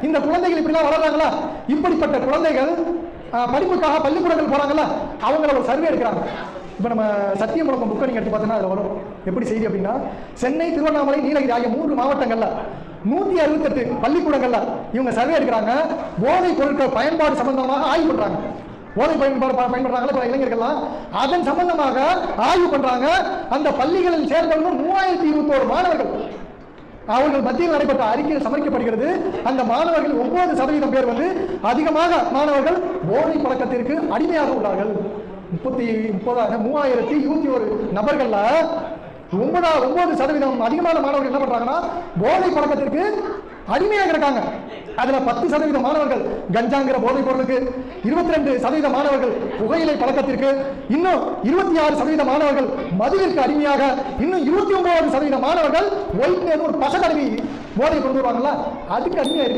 இந்த குழந்தைகள் இப்படிலாம் வளர்றாங்களா? இப்படிப்பட்ட குழந்தைகள் படிப்புக்காக பள்ளிக்கூடங்கள் போறாங்களா, அவங்கள ஒரு சர்வே எடுக்கிறாங்க. இப்போ நம்ம சத்தியமூலம் புக்கை நீங்கள் எடுத்து பார்த்தீங்கன்னா அதில் வரும் எப்படி செய்தி அப்படின்னா, சென்னை, திருவண்ணாமலை, நீலகிரி ஆகிய 3 மாவட்டங்கள்ல 168 பள்ளிக்கூடங்கள்ல இவங்க சர்வே எடுக்கிறாங்க. போதைப் பொருட்கள் பயன்பாடு சம்பந்தமாக ஆய்வு பண்றாங்க. போதை பயன்படுறாங்களா பல இளைஞர்கள்லாம், அதன் சம்பந்தமாக ஆய்வு பண்றாங்க. அந்த பள்ளிகளில் சேர்ந்தவங்க 3021 மாணவர்கள். அவர்கள் மத்தியில் நடைபெற்ற அறிக்கையில் சமர்ப்பிக்கப்படுகிறது. அந்த மாணவர்கள் 9% பேர் அதிகமாக மாணவர்கள் போதை பழக்கத்திற்கு அடிமையாக உள்ளார்கள். 3021 நபர்கள்ல 9% அதிகமான மாணவர்கள் என்ன பண்றாங்கன்னா போதை பழக்கத்திற்கு அடிமையாக இருக்காங்க. அதுல 10% மாணவர்கள் கஞ்சாங்கிற போதைப் பொருளுக்கு, 22% மாணவர்கள் புகையிலை பழக்கத்திற்கு, இன்னும் 26% மாணவர்கள் மதுவிற்கு அடிமையாக, இன்னும் 29% மாணவர்கள் ஒரு பச தடவி போதை கொண்டு வருவாங்கல்ல அதுக்கு அடிமையாக